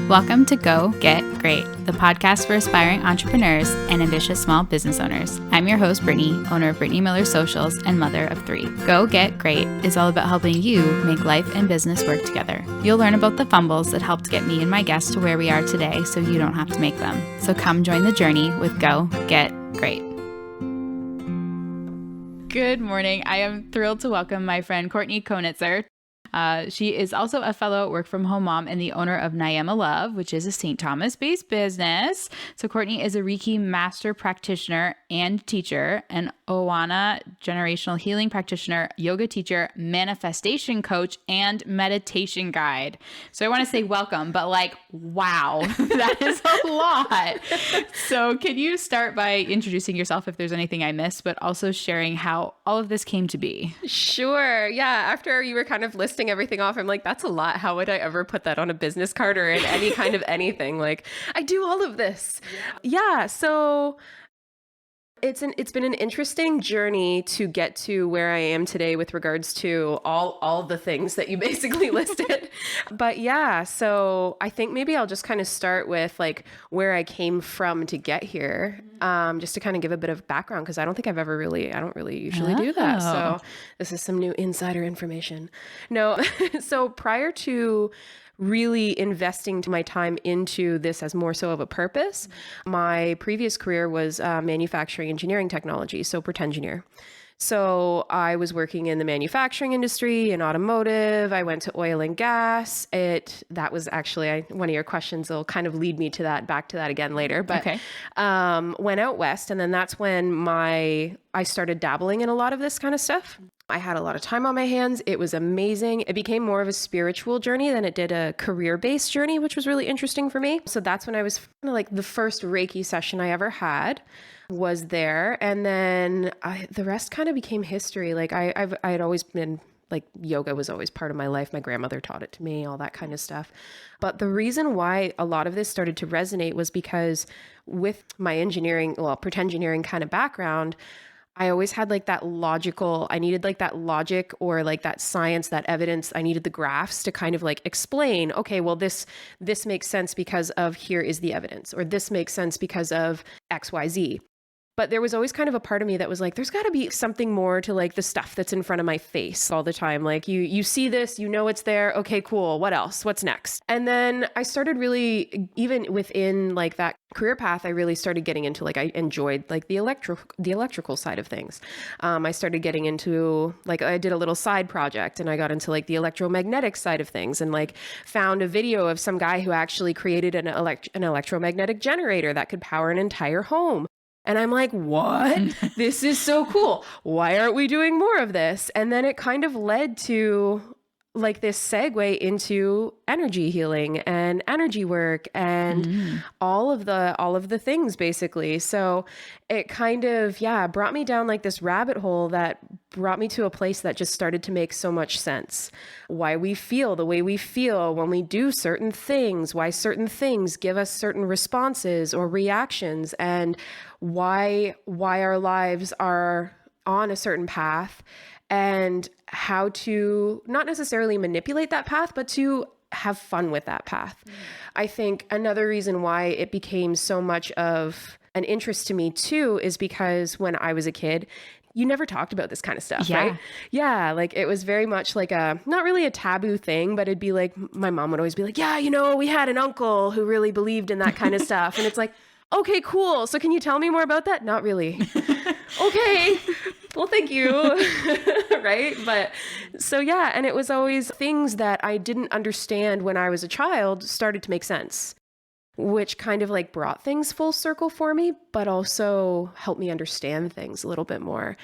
Welcome to Go Get Great, the podcast for aspiring entrepreneurs and ambitious small business owners. I'm your host, Brittany, owner of Brittany Miller Socials and mother of 3. Go Get Great is all about helping you make life and business work together. You'll learn about the fumbles that helped get me and my guests to where we are today so you don't have to make them. So come join the journey with Go Get Great. Good morning. I am thrilled to welcome my friend Kourtney Koenitzer. She is also a fellow work-from-home mom and the owner of Niyama Love, which is a St. Thomas-based business. So Kourtney is a Reiki master practitioner and teacher, an Ohana Generational Healing Practitioner, yoga teacher, manifestation coach, and meditation guide. So I want to say welcome, but wow, that is a lot. So can you start by introducing yourself if there's anything I missed, but also sharing how all of this came to be? Sure. Yeah. After you were kind of listing everything off, I'm like, that's a lot. How would I ever put that on a business card or in any kind of anything? I do all of this. Yeah. So it's been an interesting journey to get to where I am today with regards to all the things that you basically listed. But yeah, so I think maybe I'll just kind of start with where I came from to get here, just to kind of give a bit of background, because I don't really usually do that. So this is some new insider information. No, so prior to really investing my time into this as more so of a purpose, my previous career was manufacturing engineering technology, so pretend-engineer. So I was working in the manufacturing industry, in automotive. I went to oil and gas. That was actually one of your questions will kind of lead me to back to that again later. But okay. Went out west, and then that's when I started dabbling in a lot of this kind of stuff. I had a lot of time on my hands. It was amazing. It became more of a spiritual journey than it did a career-based journey, which was really interesting for me. So that's when I was the first Reiki session I ever had was there. And then the rest kind of became history. I had always been yoga was always part of my life. My grandmother taught it to me, all that kind of stuff. But the reason why a lot of this started to resonate was because with my pretend engineering kind of background, I always had I needed that logic or that science, that evidence. I needed the graphs to kind of explain, okay, well, this makes sense because of here is the evidence, or this makes sense because of X, Y, Z. But there was always kind of a part of me that was there's got to be something more to the stuff that's in front of my face all the time. You see this, it's there. Okay, cool. What else? What's next? And then I started really, even within that career path, I really started getting into I enjoyed the electrical side of things. I started getting into I did a little side project, and I got into the electromagnetic side of things, and found a video of some guy who actually created an electromagnetic generator that could power an entire home. And I'm like, what? This is so cool. Why aren't we doing more of this? And then it kind of led to this segue into energy healing and energy work and all of the things basically. So it kind of, brought me down this rabbit hole that brought me to a place that just started to make so much sense. Why we feel the way we feel when we do certain things, why certain things give us certain responses or reactions, and why our lives are on a certain path, and how to not necessarily manipulate that path, but to have fun with that path. I think another reason why it became so much of an interest to me too is because when I was a kid, you never talked about this kind of stuff, right? Yeah. It was very much not really a taboo thing, but it'd be my mom would always be we had an uncle who really believed in that kind of stuff. And it's okay, cool. So can you tell me more about that? Not really. Okay. Well, thank you. Right. But so, and it was always things that I didn't understand when I was a child started to make sense, which kind of brought things full circle for me, but also helped me understand things a little bit more,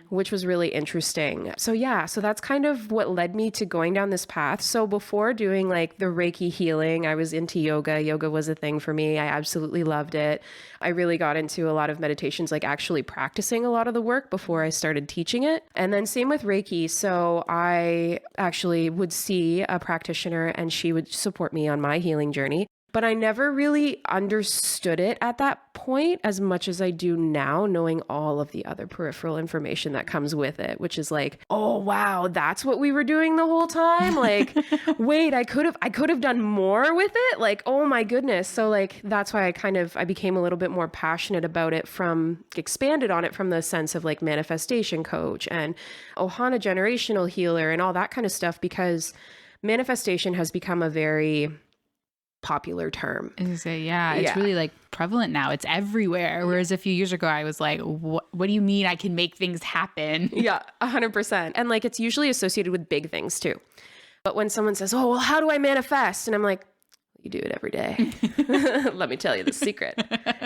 which was really interesting. So so that's kind of what led me to going down this path. So before doing the Reiki healing, I was into yoga. Yoga was a thing for me. I absolutely loved it. I really got into a lot of meditations, actually practicing a lot of the work before I started teaching it. And then same with Reiki. So I actually would see a practitioner and she would support me on my healing journey. But I never really understood it at that point as much as I do now, knowing all of the other peripheral information that comes with it, which is like, oh, wow, that's what we were doing the whole time. Like, wait, I could have done more with it. Like, oh my goodness. So like, that's why I became a little bit more passionate about it, expanded on it from the sense of like manifestation coach and Ohana Generational Healer and all that kind of stuff, because manifestation has become a very popular term. It's really like prevalent now. It's everywhere. Whereas a few years ago, I was like, what do you mean I can make things happen? Yeah, 100%. And like, it's usually associated with big things too. But when someone says, oh, well, how do I manifest? And I'm like, you do it every day. Let me tell you the secret,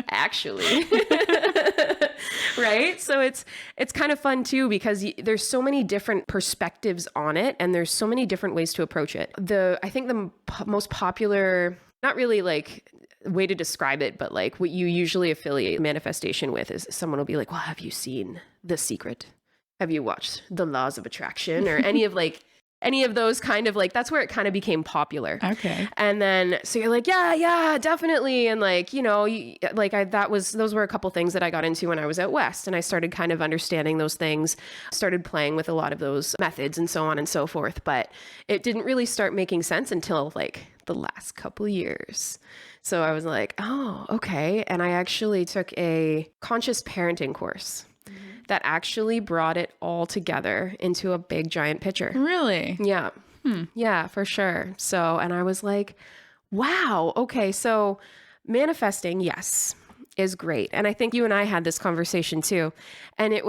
actually. Right? So it's kind of fun too, because there's so many different perspectives on it, and there's so many different ways to approach it. I think the most popular, not really like way to describe it, but like what you usually affiliate manifestation with is someone will be like, well, have you seen The Secret? Have you watched The Laws of Attraction? Or any of those kind of like, that's where it kind of became popular. Okay. And then, so you're like, yeah, definitely. And like, those were a couple things that I got into when I was out West, and I started kind of understanding those things, started playing with a lot of those methods and so on and so forth. But it didn't really start making sense until like the last couple years. So I was like, oh, okay. And I actually took a conscious parenting course that actually brought it all together into a big giant picture. Really? Yeah. Yeah, for sure. So, and I was like, wow, okay. So manifesting, yes, is great. And I think you and I had this conversation too. And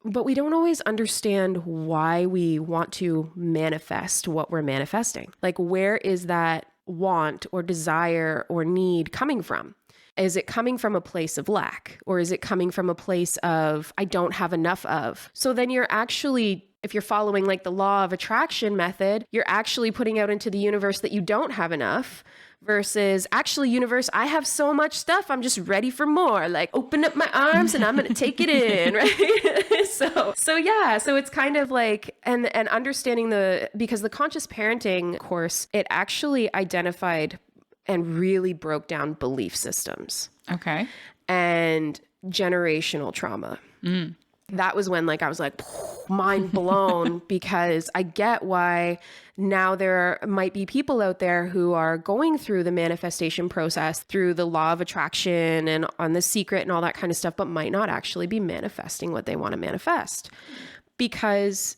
but we don't always understand why we want to manifest what we're manifesting. Like, where is that want or desire or need coming from? Is it coming from a place of lack, or is it coming from a place of I don't have enough of? So then you're actually, if you're following like the law of attraction method, you're actually putting out into the universe that you don't have enough, versus actually, universe, I have so much stuff. I'm just ready for more. Like, open up my arms and I'm going to take it in. Right. So it's kind of like, and understanding because the conscious parenting course, it actually identified and really broke down belief systems. Okay. And generational trauma. That was when like I was like mind blown, because I get why now there might be people out there who are going through the manifestation process through the law of attraction and on The Secret and all that kind of stuff, but might not actually be manifesting what they want to manifest, because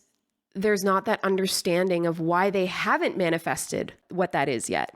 there's not that understanding of why they haven't manifested what that is yet.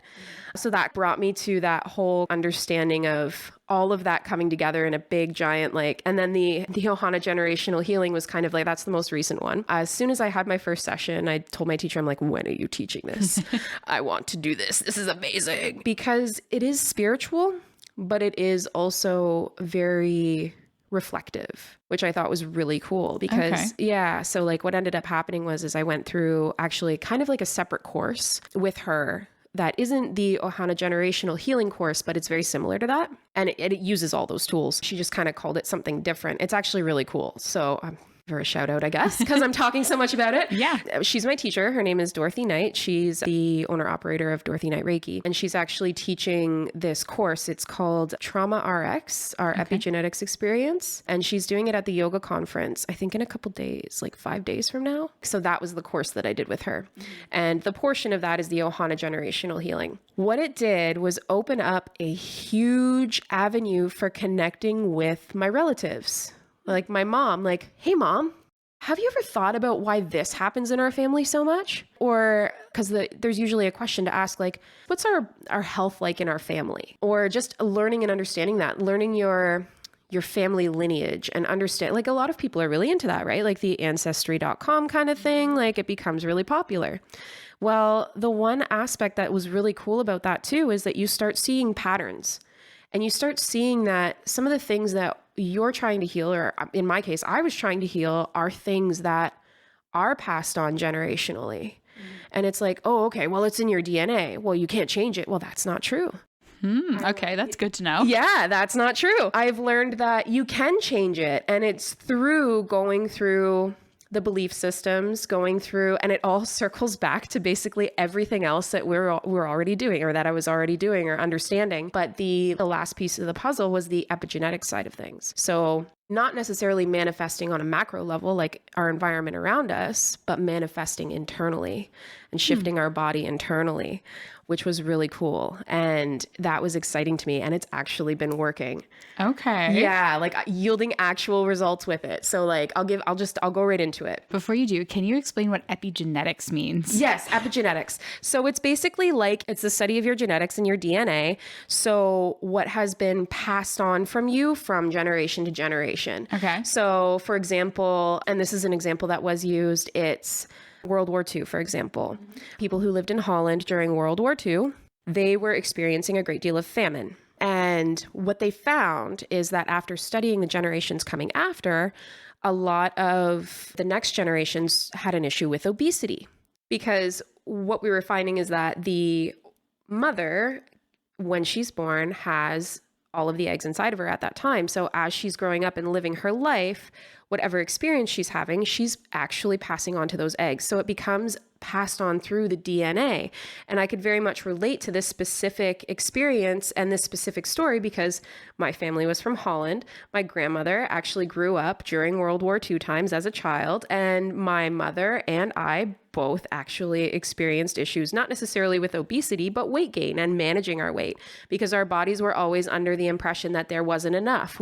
So that brought me to that whole understanding of all of that coming together in a big giant and then the Ohana Generational Healing was kind of like, that's the most recent one. As soon as I had my first session, I told my teacher, I'm like, when are you teaching this? I want to do this. This is amazing. Because it is spiritual, but it is also very reflective, which I thought was really cool because so like what ended up happening was I went through actually kind of like a separate course with her that isn't the Ohana Generational Healing course, but it's very similar to that. And it uses all those tools. She just kind of called it something different. It's actually really cool. So for a shout out, I guess, because I'm talking so much about it. Yeah. She's my teacher. Her name is Dorothy Knight. She's the owner operator of Dorothy Knight Reiki. And she's actually teaching this course. It's called Trauma RX, our epigenetics experience. And she's doing it at the yoga conference, I think in a couple days, like 5 days from now. So that was the course that I did with her. And the portion of that is the Ohana Generational Healing. What it did was open up a huge avenue for connecting with my relatives. Like my mom, like, hey mom, have you ever thought about why this happens in our family so much? Or because there's usually a question to ask, like, what's our health like in our family? Or just learning and understanding that, learning your family lineage and understand, like a lot of people are really into that, right? Like the ancestry.com kind of thing, like it becomes really popular. Well, the one aspect that was really cool about that too is that you start seeing patterns. And you start seeing that some of the things that you're trying to heal, or in my case, I was trying to heal, are things that are passed on generationally. And it's like, oh, okay, well, it's in your DNA. Well, you can't change it. Well, that's not true. Okay, that's good to know. Yeah, that's not true. I've learned that you can change it. And it's through going through the belief systems, going through, and it all circles back to basically everything else that we're already doing, or that I was already doing or understanding. But the last piece of the puzzle was the epigenetic side of things. So not necessarily manifesting on a macro level, like our environment around us, but manifesting internally and shifting our body internally, which was really cool. And that was exciting to me. And it's actually been working. Okay. Yeah. Like yielding actual results with it. So like, I'll go right into it. Before you do, can you explain what epigenetics means? Yes, epigenetics. So it's basically like, it's the study of your genetics and your DNA. So what has been passed on from you from generation to generation. Okay. So for example, and this is an example that was used, it's World War II, for example. People who lived in Holland during World War II, they were experiencing a great deal of famine. And what they found is that after studying the generations coming after, a lot of the next generations had an issue with obesity. Because what we were finding is that the mother, when she's born, has all of the eggs inside of her at that time. So as she's growing up and living her life, whatever experience she's having, she's actually passing on to those eggs. So it becomes passed on through the DNA. And I could very much relate to this specific experience and this specific story because my family was from Holland. My grandmother actually grew up during World War II times as a child, and my mother and I both actually experienced issues, not necessarily with obesity, but weight gain and managing our weight, because our bodies were always under the impression that there wasn't enough.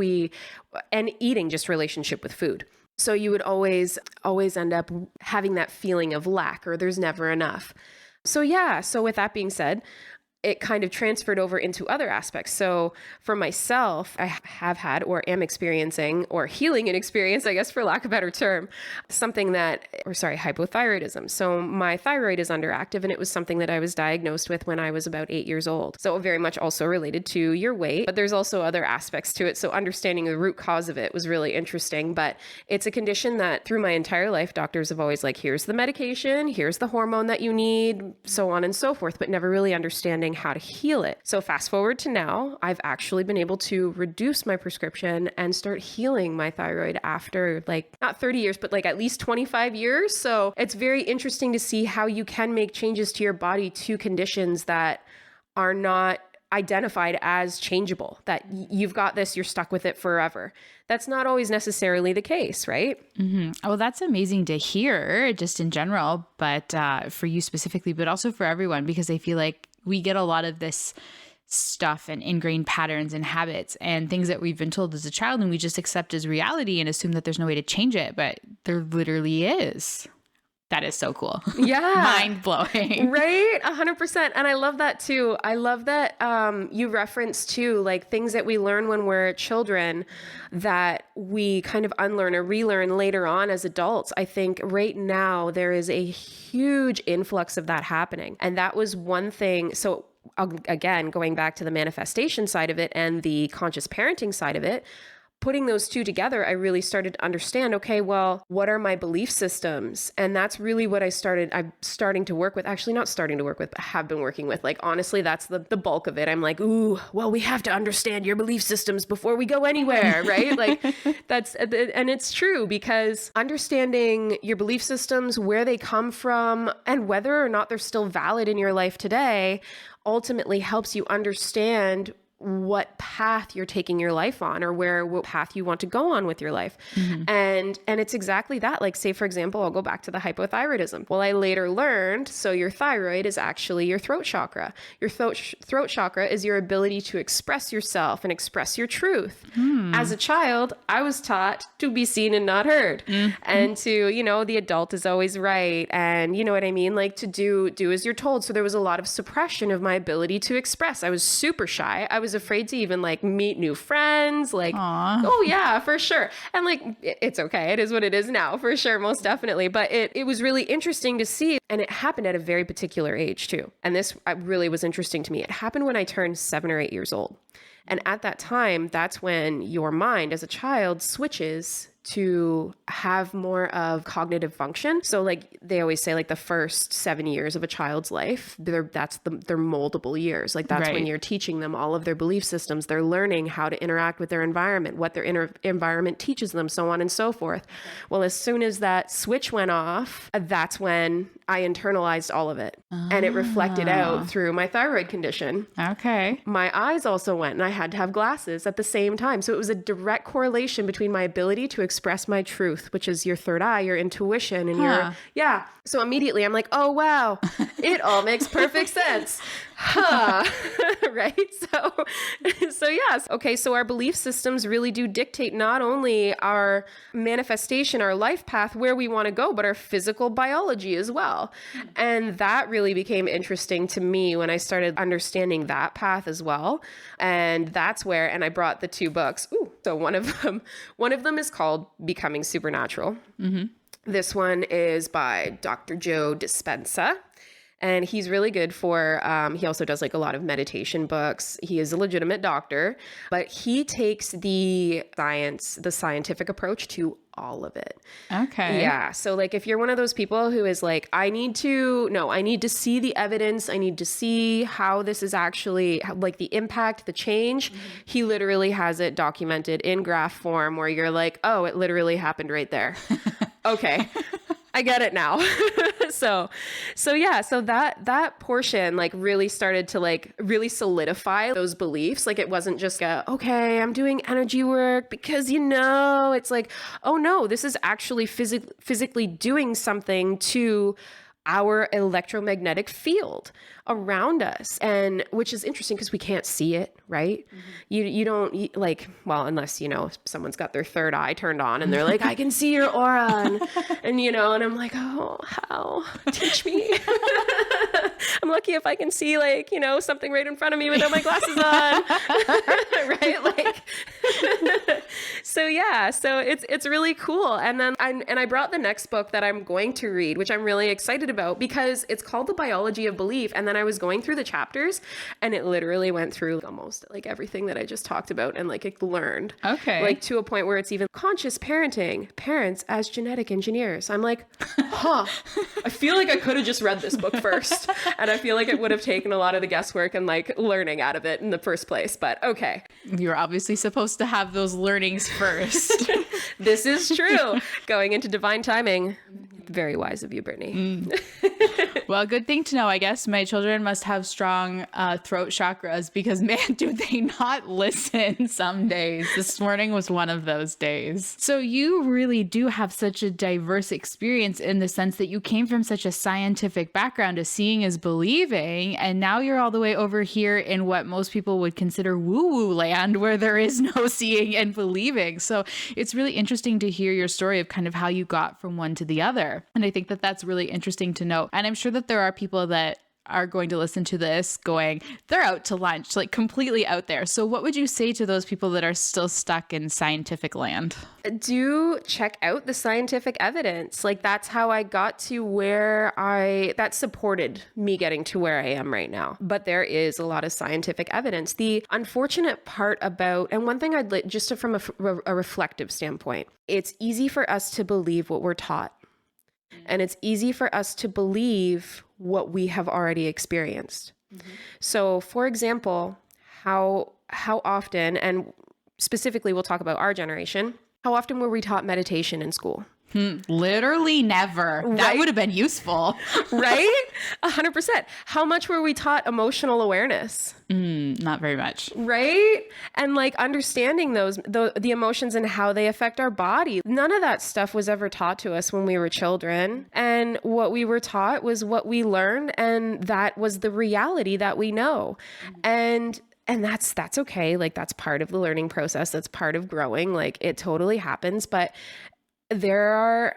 And eating, just relationship with food. So you would always end up having that feeling of lack, or there's never enough. So yeah, so with that being said, it kind of transferred over into other aspects. So for myself, I have had or am experiencing, or healing an experience, I guess, for lack of a better term, hypothyroidism. So my thyroid is underactive, and it was something that I was diagnosed with when I was about 8 years old. So very much also related to your weight, but there's also other aspects to it. So understanding the root cause of it was really interesting, but it's a condition that through my entire life, doctors have always like, here's the medication, here's the hormone that you need, so on and so forth, but never really understanding how to heal it. So fast forward to now, I've actually been able to reduce my prescription and start healing my thyroid after like not 30 years, but like at least 25 years. So it's very interesting to see how you can make changes to your body to conditions that are not identified as changeable, that you've got this, you're stuck with it forever. That's not always necessarily the case, right? Mm-hmm. Oh, that's amazing to hear just in general, but for you specifically, but also for everyone, because I feel like we get a lot of this stuff and ingrained patterns and habits and things that we've been told as a child, and we just accept as reality and assume that there's no way to change it, but there literally is. That is so cool. Yeah. Mind blowing. Right? 100%. And I love that too. I love that you reference too, like things that we learn when we're children that we kind of unlearn or relearn later on as adults. I think right now there is a huge influx of that happening. And that was one thing. So again, going back to the manifestation side of it and the conscious parenting side of it, putting those two together, I really started to understand, okay, well, what are my belief systems? And that's really what I'm starting to work with, actually not starting to work with, but have been working with. Like, honestly, that's the bulk of it. I'm like, ooh, well, we have to understand your belief systems before we go anywhere, right? Like and it's true, because understanding your belief systems, where they come from, and whether or not they're still valid in your life today, ultimately helps you understand what path you're taking your life on, or what path you want to go on with your life. Mm-hmm. And it's exactly that. Like, say, for example, I'll go back to the hypothyroidism. Well, I later learned, so your thyroid is actually your throat chakra. Your throat chakra is your ability to express yourself and express your truth. As a child, I was taught to be seen and not heard, and to, the adult is always right. And you know what I mean? Like, to do as you're told. So there was a lot of suppression of my ability to express. I was super shy. I was afraid to even like meet new friends. Like, Aww. Oh yeah, for sure. And like, it's okay. It is what it is now, for sure. Most definitely. But it was really interesting to see. And it happened at a very particular age too. And this really was interesting to me. It happened when I turned 7 or 8 years old. And at that time, that's when your mind as a child switches to have more of cognitive function. So like they always say, like the first 7 years of a child's life, they're moldable years. Like that's when you're teaching them all of their belief systems. They're learning how to interact with their environment, what their environment teaches them, so on and so forth. Well, as soon as that switch went off, that's when I internalized all of it. And it reflected out through my thyroid condition. Okay. My eyes also went, and I had to have glasses at the same time. So it was a direct correlation between my ability to express my truth, which is your third eye, your intuition, and So immediately I'm like, oh, wow, it all makes perfect sense. Right? So yes. Okay. So our belief systems really do dictate not only our manifestation, our life path, where we want to go, but our physical biology as well. And that really became interesting to me when I started understanding that path as well. And that's where, and I brought the 2 books. So one of them is called Becoming Supernatural. Mm-hmm. This one is by Dr. Joe Dispenza. And he's really good for, he also does like a lot of meditation books. He is a legitimate doctor, but he takes the scientific approach to all of it. Okay. Yeah. So like if you're one of those people who is like, I need to see the evidence. I need to see how this is actually like the impact, the change. Mm-hmm. He literally has it documented in graph form where you're like, oh, it literally happened right there. Okay. I get it now. So that portion like really started to like really solidify those beliefs. Like it wasn't just okay, I'm doing energy work because, it's like, oh no, this is actually physically doing something to our electromagnetic field around us. And which is interesting because we can't see it, right? Mm-hmm. You don't like, well, unless, someone's got their third eye turned on and they're like, I can see your aura. And and I'm like, oh, how? Teach me. I'm lucky if I can see like, something right in front of me without my glasses on. Right? Like, so it's really cool. And then I brought the next book that I'm going to read, which I'm really excited about because it's called The Biology of Belief. And then I was going through the chapters and it literally went through almost like everything that I just talked about and like it learned. Okay. Like to a point where it's even conscious parenting, parents as genetic engineers. I'm like, I feel like I could have just read this book first. And I feel like it would have taken a lot of the guesswork and like learning out of it in the first place. But okay. You're obviously supposed to have those learnings first. This is true. Going into divine timing. Very wise of you, Brittany. Well, good thing to know. I guess my children must have strong throat chakras because, man, do they not listen some days. This morning was one of those days. So you really do have such a diverse experience in the sense that you came from such a scientific background of seeing is believing. And now you're all the way over here in what most people would consider woo-woo land where there is no seeing and believing. So it's really interesting to hear your story of kind of how you got from one to the other. And I think that that's really interesting to know. And I'm sure that there are people that are going to listen to this going, they're out to lunch, like completely out there. So what would you say to those people that are still stuck in scientific land? Do check out the scientific evidence. Like that's how I got to that supported me getting to where I am right now. But there is a lot of scientific evidence. The unfortunate part about, and one thing I'd like, just from a reflective standpoint, it's easy for us to believe what we're taught. And it's easy for us to believe what we have already experienced. Mm-hmm. So for example, how often, and specifically we'll talk about our generation, how often were we taught meditation in school? Literally never. Right? That would have been useful. Right? 100%. How much were we taught emotional awareness? Not very much. Right? And like understanding the emotions and how they affect our body. None of that stuff was ever taught to us when we were children. And what we were taught was what we learned. And that was the reality that we know. And that's okay. Like that's part of the learning process. That's part of growing. Like it totally happens. But there are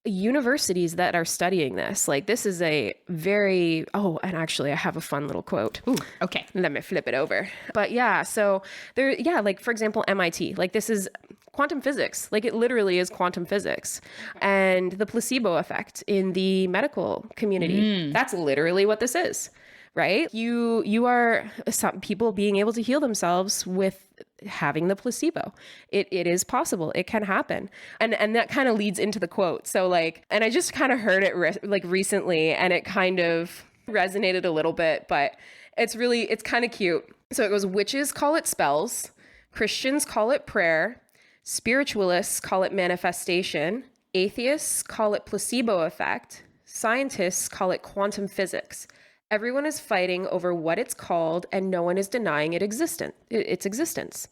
universities that are studying this. Like this is a very, and actually I have a fun little quote. Ooh, okay. Let me flip it over. But yeah, so there, like for example, MIT, like this is quantum physics. Like it literally is quantum physics. And the placebo effect in the medical community, that's literally what this is. right? You are some people being able to heal themselves with having the placebo. It is possible. It can happen. And that kind of leads into the quote. So like, and I just kind of heard it recently, and it kind of resonated a little bit, but it's kind of cute. So it goes, witches call it spells, Christians call it prayer, spiritualists call it manifestation, atheists call it placebo effect, scientists call it quantum physics. Everyone is fighting over what it's called, and no one is denying its existence.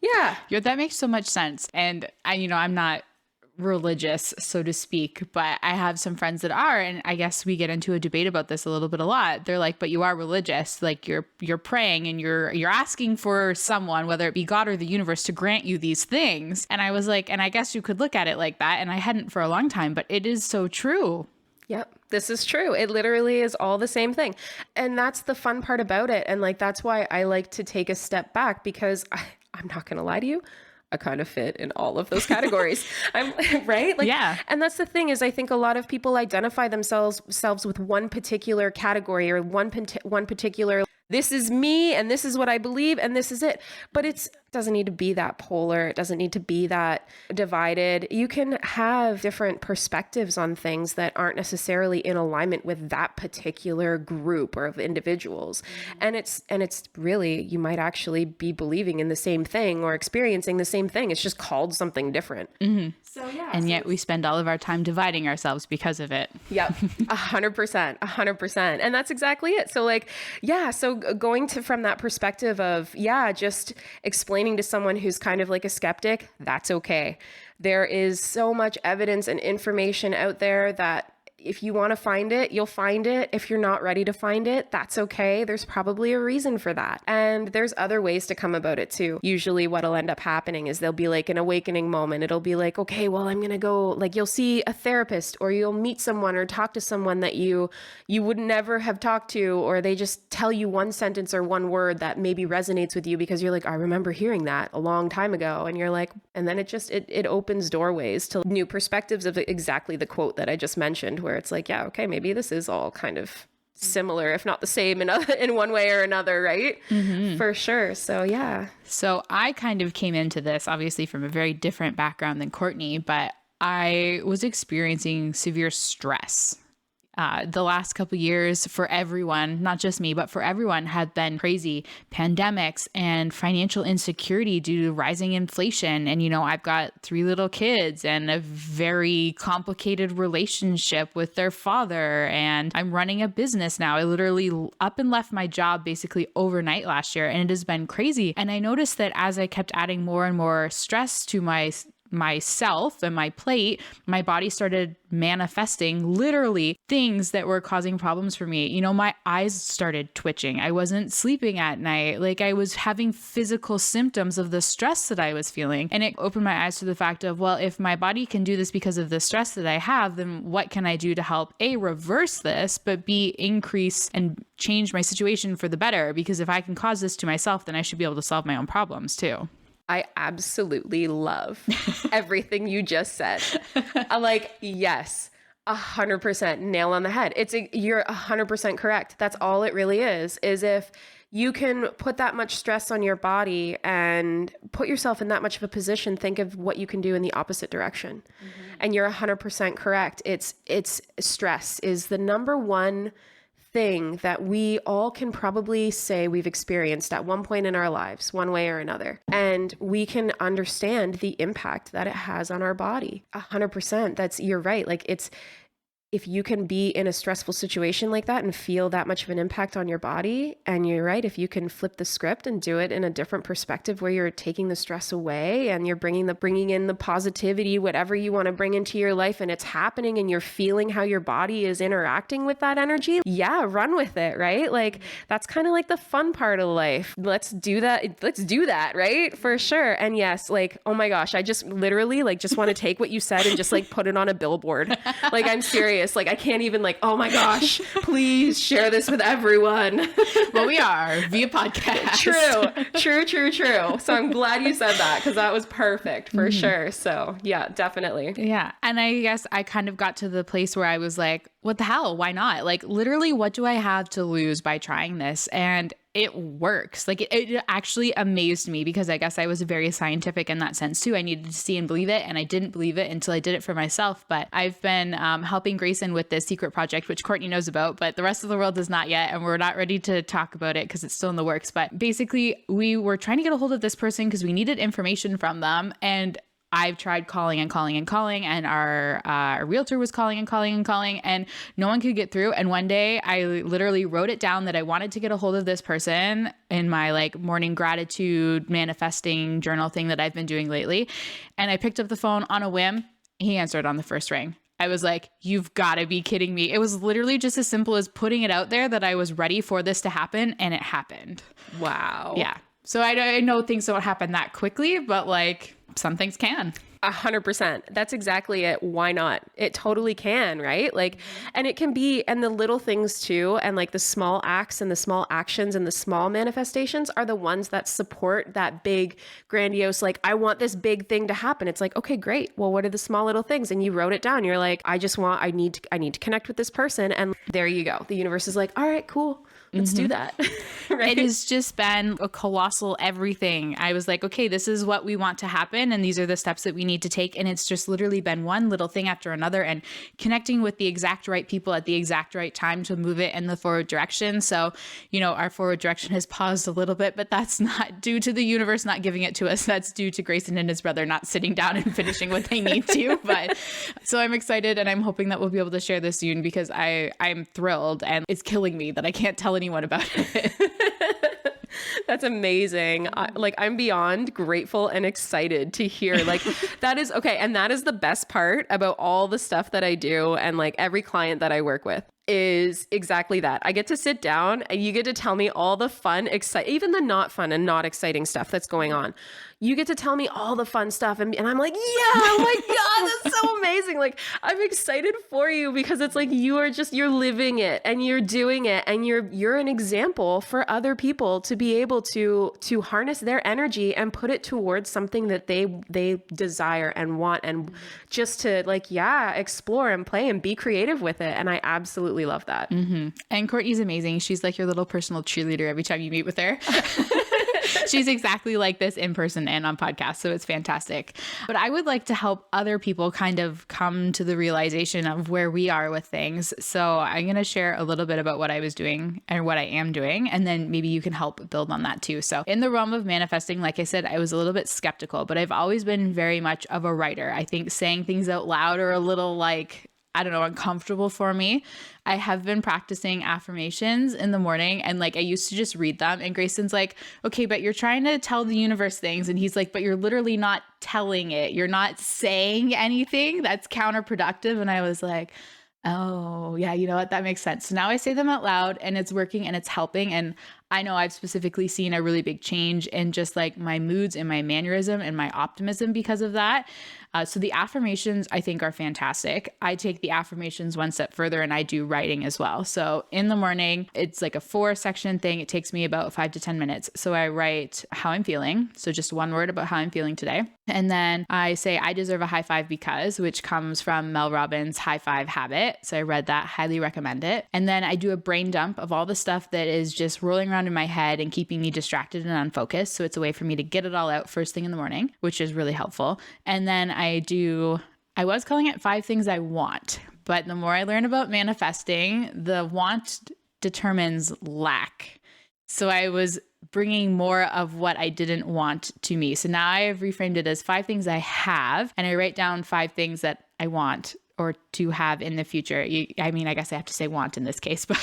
Yeah. That makes so much sense. And I'm not religious, so to speak, but I have some friends that are, and I guess we get into a debate about this a lot. They're like, but you are religious, like you're praying and you're asking for someone, whether it be God or the universe, to grant you these things. And I was like, and I guess you could look at it like that, and I hadn't for a long time, but it is so true. Yep, this is true. It literally is all the same thing. And that's the fun part about it. And like, that's why I like to take a step back, because I'm not going to lie to you, I kind of fit in all of those categories. I'm right. Like, yeah. And that's the thing, is I think a lot of people identify themselves with one particular category, or one particular, this is me and this is what I believe and this is it. But it doesn't need to be that polar. It doesn't need to be that divided. You can have different perspectives on things that aren't necessarily in alignment with that particular group or of individuals. And it's really, you might actually be believing in the same thing or experiencing the same thing. It's just called something different. Mm-hmm. So yeah. And yet we spend all of our time dividing ourselves because of it. Yep. 100%. And that's exactly it. So like, yeah. So going from that perspective of, just explaining to someone who's kind of like a skeptic, that's okay. There is so much evidence and information out there that if you want to find it, you'll find it. If you're not ready to find it, that's okay. There's probably a reason for that. And there's other ways to come about it too. Usually what'll end up happening is there'll be like an awakening moment. It'll be like, okay, well, I'm going to go, like, you'll see a therapist, or you'll meet someone or talk to someone that you would never have talked to, or they just tell you one sentence or one word that maybe resonates with you because you're like, I remember hearing that a long time ago. And you're like, and then it opens doorways to new perspectives of exactly the quote that I just mentioned, where it's like, yeah, okay, maybe this is all kind of similar, if not the same in one way or another, right? Mm-hmm. For sure. So yeah. So I kind of came into this obviously from a very different background than Kourtney, but I was experiencing severe stress. The last couple of years for everyone, not just me, but for everyone, had been crazy. Pandemics and financial insecurity due to rising inflation. And, I've got 3 little kids and a very complicated relationship with their father. And I'm running a business now. I literally up and left my job basically overnight last year, and it has been crazy. And I noticed that as I kept adding more and more stress to myself and my plate, my body started manifesting literally things that were causing problems for me. My eyes started twitching. I wasn't sleeping at night. Like, I was having physical symptoms of the stress that I was feeling. And it opened my eyes to the fact of, well, if my body can do this because of the stress that I have, then what can I do to help A, reverse this, but B, increase and change my situation for the better? Because if I can cause this to myself, then I should be able to solve my own problems too. I absolutely love everything you just said. I'm like, yes, 100% nail on the head. You're 100% correct. That's all it really is if you can put that much stress on your body and put yourself in that much of a position, think of what you can do in the opposite direction. Mm-hmm. And you're 100% correct. It's stress is the number one thing that we all can probably say we've experienced at one point in our lives, one way or another. And we can understand the impact that it has on our body. 100%. You're right. Like, if you can be in a stressful situation like that and feel that much of an impact on your body, and you're right, if you can flip the script and do it in a different perspective where you're taking the stress away and you're bringing in the positivity, whatever you want to bring into your life, and it's happening and you're feeling how your body is interacting with that energy, run with it, right? Like, that's kind of like the fun part of life. Let's do that, right? For sure. And yes, like, oh my gosh, I just literally just want to take what you said and just like put it on a billboard. Like, I'm serious. hilarious. Like I can't even like, oh my gosh, please share this with everyone. Well, we are via podcast. True. So I'm glad you said that because that was perfect for sure. So yeah, definitely. Yeah. And I guess I kind of got to the place where I was like, what the hell? Why not? Like literally, what do I have to lose by trying this? And it works. Like it actually amazed me because I guess I was very scientific in that sense too. I needed to see and believe it. And I didn't believe it until I did it for myself. But I've been helping Grayson with this secret project, which Kourtney knows about, but the rest of the world does not yet. And we're not ready to talk about it because it's still in the works. But basically we were trying to get a hold of this person because we needed information from them. And I've tried calling and our realtor was calling and no one could get through. And one day I literally wrote it down that I wanted to get a hold of this person in my like morning gratitude manifesting journal thing that I've been doing lately. And I picked up the phone on a whim. He answered on the first ring. I was like, you've got to be kidding me. It was literally just as simple as putting it out there that I was ready for this to happen. And it happened. Wow. Yeah. So I know things don't happen that quickly, but like some things can. 100%. That's exactly it. Why not? It totally can, right? Like, and it can be, and the little things too, and like the small acts and the small actions and the small manifestations are the ones that support that big, grandiose, like, I want this big thing to happen. It's like, okay, great. Well, what are the small little things? And you wrote it down. You're like, I need to connect with this person. And there you go. The universe is like, all right, cool. Let's do that. Right? It has just been a colossal everything. I was like, okay, this is what we want to happen. And these are the steps that we need to take. And it's just literally been one little thing after another and connecting with the exact right people at the exact right time to move it in the forward direction. So, our forward direction has paused a little bit, but that's not due to the universe not giving it to us. That's due to Grayson and his brother not sitting down and finishing what they need to. But so I'm excited and I'm hoping that we'll be able to share this soon because I'm thrilled and it's killing me that I can't tell anyone about it. That's amazing. I'm beyond grateful and excited to hear that is okay. And that is the best part about all the stuff that I do and like every client that I work with is exactly that. I get to sit down and you get to tell me all the fun, even the not fun and not exciting stuff that's going on. You get to tell me all the fun stuff. And I'm like, yeah, oh my God, that's so amazing. Like, I'm excited for you because it's like, you're living it and you're doing it. And you're an example for other people to be able to harness their energy and put it towards something that they desire and want and just to explore and play and be creative with it. And I absolutely love that. Mm-hmm. And Kourtney's amazing. She's like your little personal cheerleader every time you meet with her. She's exactly like this in person and on podcasts. So it's fantastic. But I would like to help other people kind of come to the realization of where we are with things. So I'm going to share a little bit about what I was doing and what I am doing. And then maybe you can help build on that too. So in the realm of manifesting, like I said, I was a little bit skeptical, but I've always been very much of a writer. I think saying things out loud are a little uncomfortable for me. I have been practicing affirmations in the morning and I used to just read them and Grayson's like, okay, but you're trying to tell the universe things. And he's like, but you're literally not telling it. You're not saying anything. That's counterproductive. And I was like, oh yeah, you know what? That makes sense. So now I say them out loud and it's working and it's helping. And I know I've specifically seen a really big change in just my moods and my mannerism and my optimism because of that. So the affirmations I think are fantastic. I take the affirmations one step further and I do writing as well. So in the morning, it's like a 4-section thing. It takes me about 5 to 10 minutes. So I write how I'm feeling. So just one word about how I'm feeling today. And then I say, I deserve a high five because, which comes from Mel Robbins' High Five Habit. So I read that, highly recommend it. And then I do a brain dump of all the stuff that is just rolling around in my head and keeping me distracted and unfocused. So it's a way for me to get it all out first thing in the morning, which is really helpful. And then I was calling it 5 things I want, but the more I learn about manifesting, the want determines lack. So I was bringing more of what I didn't want to me. So now I have reframed it as 5 things I have, and I write down 5 things that I want or to have in the future. I guess I have to say want in this case, but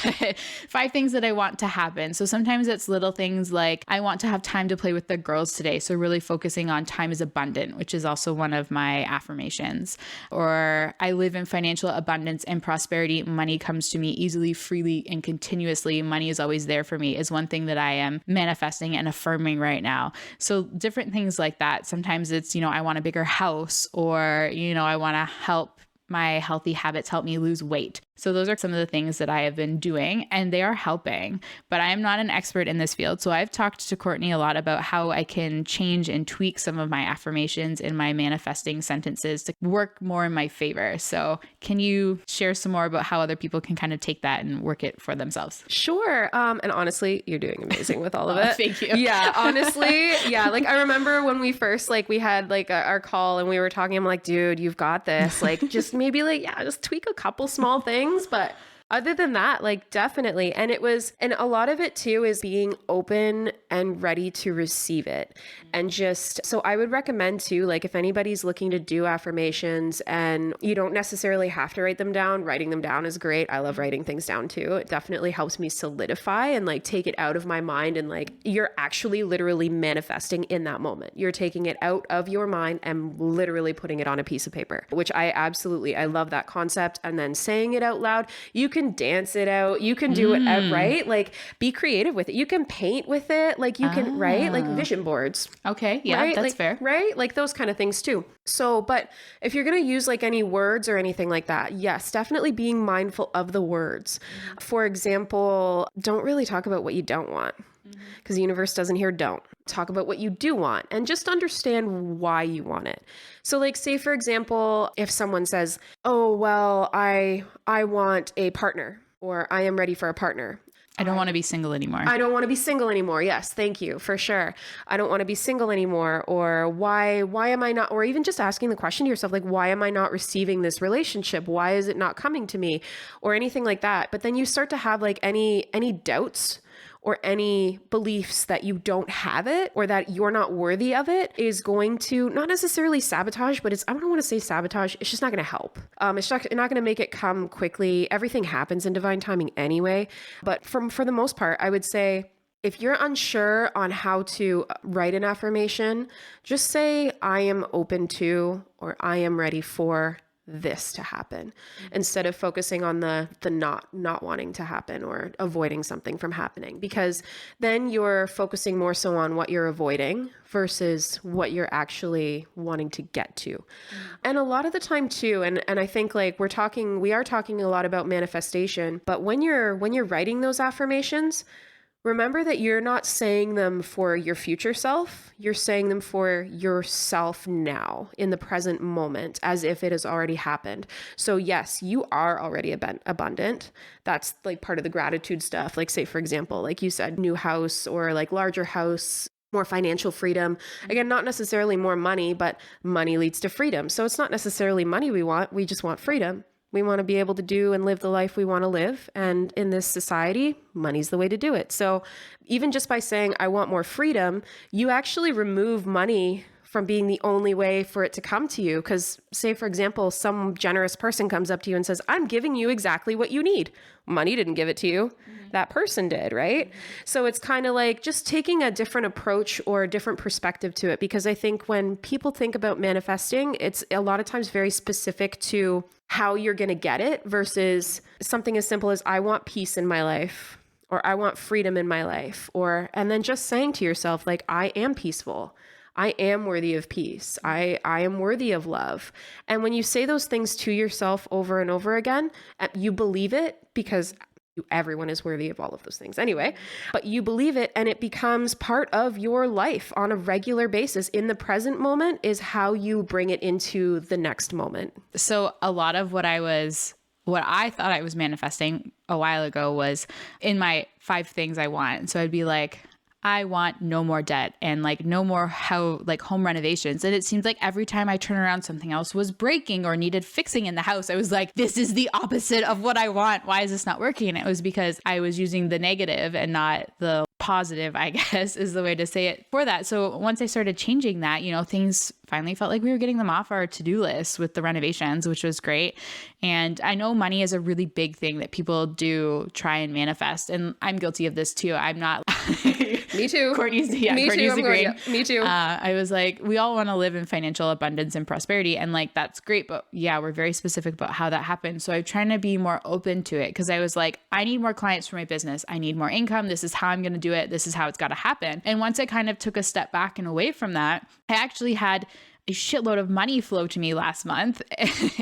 5 things that I want to happen. So sometimes it's little things like I want to have time to play with the girls today. So really focusing on time is abundant, which is also one of my affirmations. Or I live in financial abundance and prosperity. Money comes to me easily, freely, and continuously. Money is always there for me is one thing that I am manifesting and affirming right now. So different things like that. Sometimes it's, I want a bigger house or, I want to help my healthy habits help me lose weight. So those are some of the things that I have been doing, and they are helping, but I am not an expert in this field. So I've talked to Kourtney a lot about how I can change and tweak some of my affirmations in my manifesting sentences to work more in my favor. So can you share some more about how other people can kind of take that and work it for themselves? Sure. And honestly, you're doing amazing with all of it. Thank you. Yeah, honestly. Yeah. Like I remember when we first, like we had like our call and we were talking, I'm like, dude, you've got this. Like just maybe like, yeah, just tweak a couple small things. But other than that, like definitely. And a lot of it too is being open and ready to receive it. And so I would recommend too, like if anybody's looking to do affirmations and you don't necessarily have to write them down, writing them down is great. I love writing things down too. It definitely helps me solidify and like take it out of my mind. And like, you're actually literally manifesting in that moment. You're taking it out of your mind and literally putting it on a piece of paper, which I love that concept. And then saying it out loud, you can dance it out. You can do it, right? Like be creative with it. You can paint with it. Like you can, right? Like vision boards. Okay. Yeah, right? that's like, fair. Right? Like those kind of things too. So, but if you're going to use like any words or anything like that, yes, definitely being mindful of the words. For example, don't really talk about what you don't want because the universe doesn't hear don't. Talk about what you do want and just understand why you want it. So like say, for example, if someone says, oh, well, I want a partner or I am ready for a partner. I don't want to be single anymore. I don't want to be single anymore. Yes. Thank you for sure. I don't want to be single anymore. Or why am I not, or even just asking the question to yourself, like, why am I not receiving this relationship? Why is it not coming to me or anything like that? But then you start to have like any doubts or any beliefs that you don't have it or that you're not worthy of it is going to not necessarily sabotage, but I don't want to say sabotage. It's just not going to help. It's not going to make it come quickly. Everything happens in divine timing anyway. But for the most part, I would say if you're unsure on how to write an affirmation, just say, I am open to, or I am ready for this to happen instead of focusing on the not wanting to happen or avoiding something from happening, because then you're focusing more so on what you're avoiding versus what you're actually wanting to get to. And a lot of the time too, and I think like we are talking a lot about manifestation, but when you're writing those affirmations, remember that you're not saying them for your future self. You're saying them for yourself now in the present moment, as if it has already happened. So yes, you are already abundant. That's like part of the gratitude stuff. Like say, for example, like you said, new house or like larger house, more financial freedom. Again, not necessarily more money, but money leads to freedom. So it's not necessarily money we want. We just want freedom. We want to be able to do and live the life we want to live. And in this society, money's the way to do it. So even just by saying, I want more freedom, you actually remove money from being the only way for it to come to you. Because say, for example, some generous person comes up to you and says, I'm giving you exactly what you need. Money didn't give it to you. That person did, right? So it's kind of like just taking a different approach or a different perspective to it. Because I think when people think about manifesting, it's a lot of times very specific to how you're going to get it versus something as simple as I want peace in my life or I want freedom in my life, and then just saying to yourself, like, I am peaceful. I am worthy of peace. I am worthy of love. And when you say those things to yourself over and over again, you believe it because everyone is worthy of all of those things anyway, but you believe it and it becomes part of your life on a regular basis. In the present moment is how you bring it into the next moment. So a lot of what I thought I was manifesting a while ago was in my 5 things I want. So I'd be like, I want no more debt and like no more home renovations. And it seems like every time I turn around, something else was breaking or needed fixing in the house. I was like, this is the opposite of what I want. Why is this not working? And it was because I was using the negative and not the positive, I guess is the way to say it for that. So once I started changing that, things finally felt like we were getting them off our to-do list with the renovations, which was great. And I know money is a really big thing that people do try and manifest. And I'm guilty of this too. I'm not. Me too. Courtney's agreeing. Me too. I was like, we all want to live in financial abundance and prosperity. And like, that's great. But yeah, we're very specific about how that happens. So I'm trying to be more open to it because I was like, I need more clients for my business. I need more income. This is how I'm going to do it. This is how it's got to happen. And once I kind of took a step back and away from that, I actually had a shitload of money flow to me last month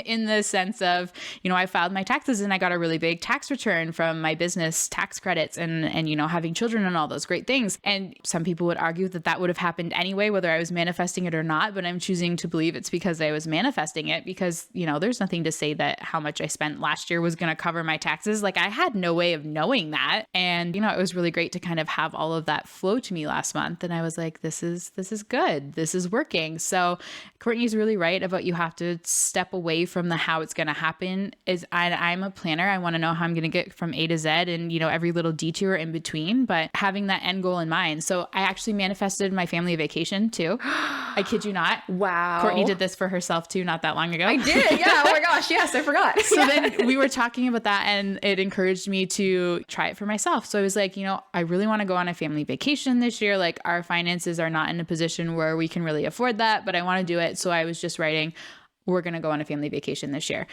in the sense of, I filed my taxes and I got a really big tax return from my business tax credits and having children and all those great things. And some people would argue that would have happened anyway, whether I was manifesting it or not, but I'm choosing to believe it's because I was manifesting it because, there's nothing to say that how much I spent last year was going to cover my taxes. Like I had no way of knowing that. And, it was really great to kind of have all of that flow to me last month. And I was like, this is good. This is working. So Kourtney's really right about you have to step away from the how it's going to happen. I'm a planner. I want to know how I'm going to get from A to Z and, every little detour in between, but having that end goal in mind. So I actually manifested my family vacation too. I kid you not. Wow. Kourtney did this for herself too, not that long ago. I did. Yeah. Oh my gosh. Yes. I forgot. So then we were talking about that and it encouraged me to try it for myself. So I was like, I really want to go on a family vacation this year. Like our finances are not in a position where we can really afford that, but I want to do it. So I was just writing, we're going to go on a family vacation this year.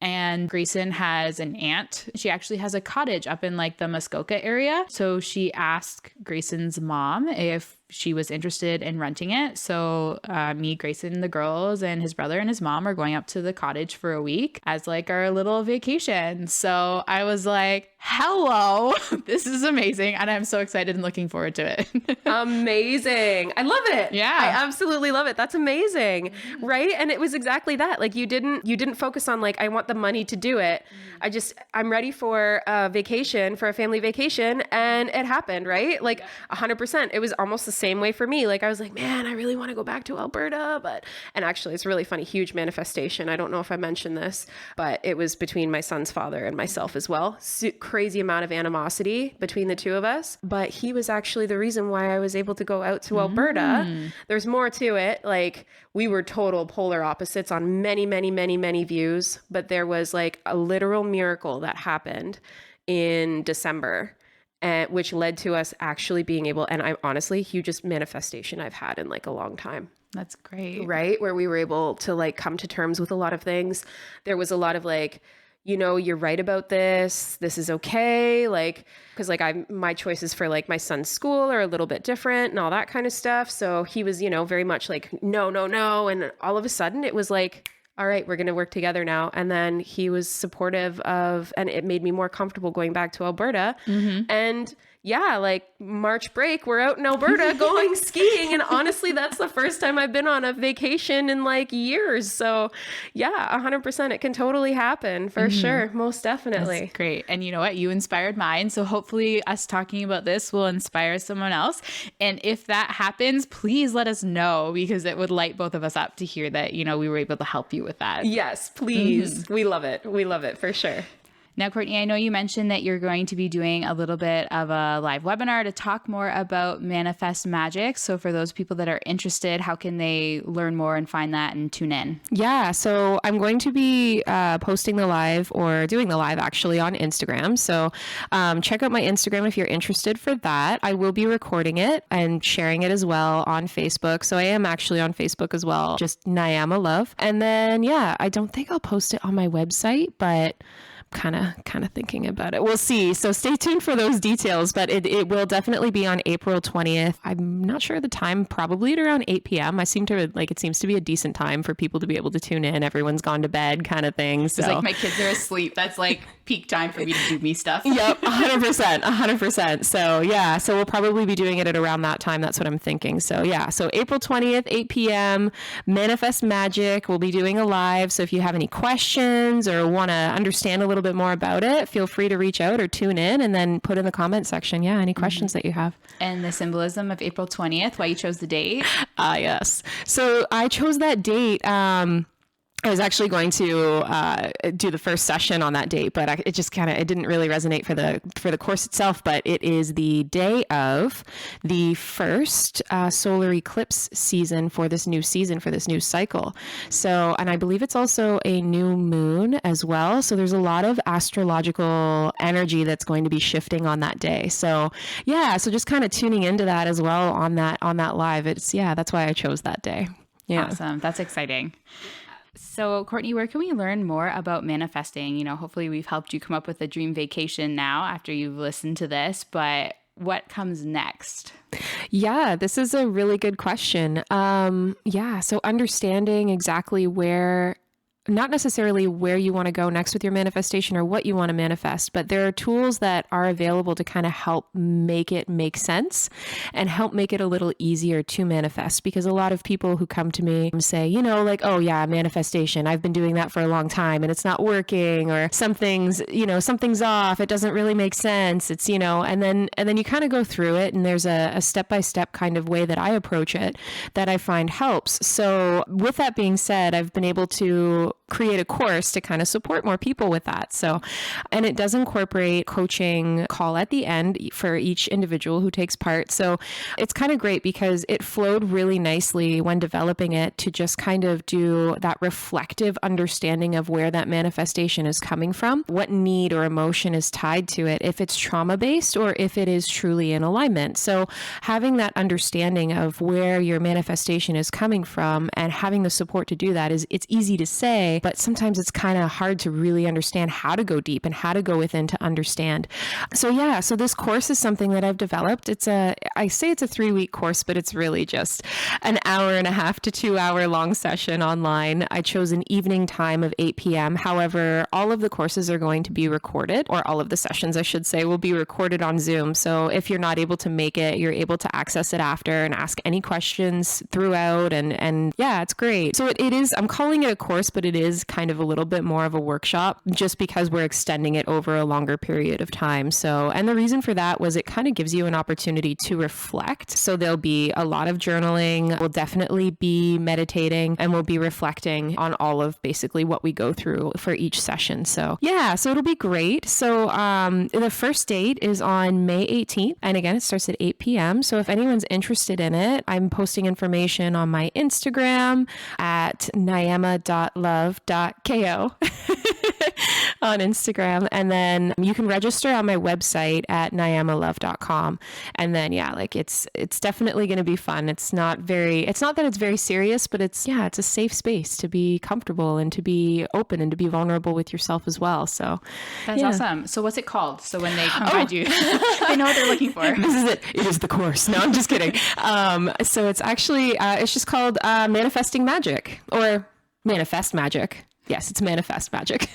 And Grayson has an aunt. She actually has a cottage up in like the Muskoka area. So she asked Grayson's mom if she was interested in renting it. So me, Grayson, the girls, and his brother and his mom are going up to the cottage for a week as like our little vacation. So I was like, hello, this is amazing. And I'm so excited and looking forward to it. Amazing. I love it. Yeah. I absolutely love it. That's amazing. Right. And it was exactly that. Like you didn't focus on like, I want the money to do it. I'm ready for a vacation, for a family vacation. And it happened, right? Like 100%. It was almost the same way for me. Like I was like, man, I really want to go back to Alberta, and actually it's really funny, huge manifestation. I don't know if I mentioned this, but it was between my son's father and myself as well. Crazy amount of animosity between the two of us, but he was actually the reason why I was able to go out to Alberta. There's more to it. Like we were total polar opposites on many, many, many, many views, but there was like a literal miracle that happened in December. Which led to us actually being able, and I'm honestly, hugest manifestation I've had in like a long time. That's great. Right? Where we were able to like come to terms with a lot of things. There was a lot of like, you're right about this. This is okay. Like, cause like my choices for like my son's school are a little bit different and all that kind of stuff. So he was, very much like, no. And all of a sudden it was like, all right, we're going to work together now. And then he was supportive and it made me more comfortable going back to Alberta. And yeah, like March break, we're out in Alberta going skiing. And honestly, that's the first time I've been on a vacation in like years. So yeah, 100%. It can totally happen for sure. Most definitely. That's great. And you know what? You inspired mine. So hopefully us talking about this will inspire someone else. And if that happens, please let us know because it would light both of us up to hear that, we were able to help you with that. Yes, please. We love it. We love it for sure. Now, Kourtney, I know you mentioned that you're going to be doing a little bit of a live webinar to talk more about manifest magic. So for those people that are interested, how can they learn more and find that and tune in? Yeah, so I'm going to be posting the live or doing the live actually on Instagram. So check out my Instagram if you're interested for that. I will be recording it and sharing it as well on Facebook. So I am actually on Facebook as well, just Niyama Love. And then, yeah, I don't think I'll post it on my website, but kind of thinking about it. We'll see. So stay tuned for those details, but it will definitely be on April 20th. I'm not sure the time, probably at around 8 p.m. It seems to be a decent time for people to be able to tune in. Everyone's gone to bed kind of thing. So it's like my kids are asleep. That's like peak time for me to do me stuff. Yep. 100%. So yeah, so we'll probably be doing it at around that time. That's what I'm thinking. So yeah, so April 20th, 8 p.m. Manifest Magic. We'll be doing a live. So if you have any questions or want to understand a little bit more about it, feel free to reach out or tune in and then put in the comment section. Yeah, any questions that you have. And the symbolism of April 20th, why you chose the date? Yes. So I chose that date. I was actually going to do the first session on that date, but it didn't really resonate for the course itself. But it is the day of the first solar eclipse season for this new cycle. So, and I believe it's also a new moon as well. So there's a lot of astrological energy that's going to be shifting on that day. So yeah, so just kind of tuning into that as well on that live. That's why I chose that day. Yeah. Awesome. That's exciting. So Kourtney, where can we learn more about manifesting? Hopefully we've helped you come up with a dream vacation now after you've listened to this, but what comes next? Yeah, this is a really good question. So understanding exactly not necessarily where you want to go next with your manifestation or what you want to manifest, but there are tools that are available to kind of help make it make sense and help make it a little easier to manifest. Because a lot of people who come to me say, oh yeah, manifestation, I've been doing that for a long time and it's not working, or something's off. It doesn't really make sense. It's, and then you kind of go through it, and there's a step-by-step kind of way that I approach it that I find helps. So with that being said, I've been able to create a course to kind of support more people with that. So, and it does incorporate coaching call at the end for each individual who takes part. So it's kind of great because it flowed really nicely when developing it to just kind of do that reflective understanding of where that manifestation is coming from, what need or emotion is tied to it, if it's trauma-based or if it is truly in alignment. So having that understanding of where your manifestation is coming from and having the support to do that it's easy to say, but sometimes it's kind of hard to really understand how to go deep and how to go within to understand. So this course is something that I've developed. I say it's a 3-week course, but it's really just an 1.5 to 2 hour long session online. I chose an evening time of 8 p.m. However, all of the courses are going to be recorded, or all of the sessions, I should say, will be recorded on Zoom. So if you're not able to make it, you're able to access it after and ask any questions throughout. And yeah, it's great. So it is, I'm calling it a course, but it is kind of a little bit more of a workshop just because we're extending it over a longer period of time. So, and the reason for that was it kind of gives you an opportunity to reflect. So there'll be a lot of journaling. We'll definitely be meditating, and we'll be reflecting on all of basically what we go through for each session. So yeah, so it'll be great. So the first date is on May 18th. And again, it starts at 8 p.m. So if anyone's interested in it, I'm posting information on my Instagram at niyama.love.ko on Instagram. And then you can register on my website at niyamalove.com. And then, it's definitely going to be fun. It's not that it's very serious, but it's a safe space to be comfortable and to be open and to be vulnerable with yourself as well. So that's awesome. So what's it called? So when they come find you, they know what they're looking for. This is it. It is the course. No, I'm just kidding. So it's actually, it's just called Manifesting Magic, or Manifest Magic. Yes, it's Manifest Magic.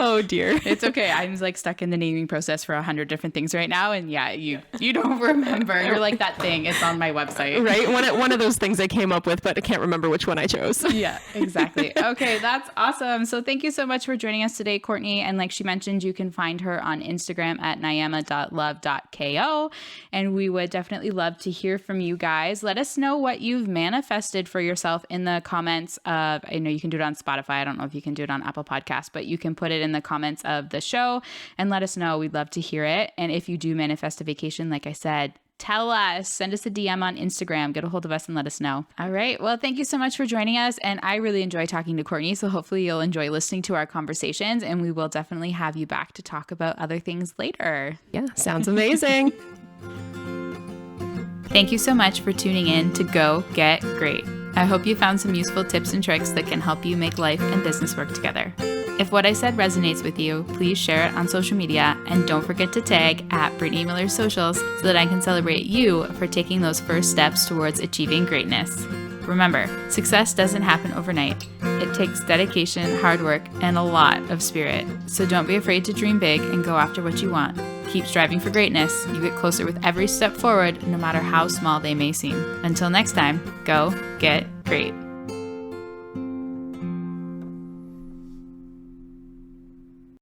Oh dear. It's okay. I'm stuck in the naming process for 100 different things right now. And yeah, you don't remember. You're like that thing. It's on my website. Right. One of those things I came up with, but I can't remember which one I chose. Yeah, exactly. Okay. That's awesome. So thank you so much for joining us today, Kourtney. And like she mentioned, you can find her on Instagram at niyama.love.ko. And we would definitely love to hear from you guys. Let us know what you've manifested for yourself in the comments of, I know you can do it on Spotify. I don't know if you can do it on Apple Podcasts, but you can put it in the comments of the show and let us know. We'd love to hear it. And if you do manifest a vacation, like I said, tell us, send us a DM on Instagram, get a hold of us and let us know. All right. Well, thank you so much for joining us. And I really enjoy talking to Kourtney. So hopefully you'll enjoy listening to our conversations, and we will definitely have you back to talk about other things later. Yeah. Sounds amazing. Thank you so much for tuning in to Go Get Great. I hope you found some useful tips and tricks that can help you make life and business work together. If what I said resonates with you, please share it on social media, and don't forget to tag at Brittany Miller Socials so that I can celebrate you for taking those first steps towards achieving greatness. Remember, success doesn't happen overnight. It takes dedication, hard work, and a lot of spirit. So don't be afraid to dream big and go after what you want. Keep striving for greatness. You get closer with every step forward, no matter how small they may seem. Until next time, go get great.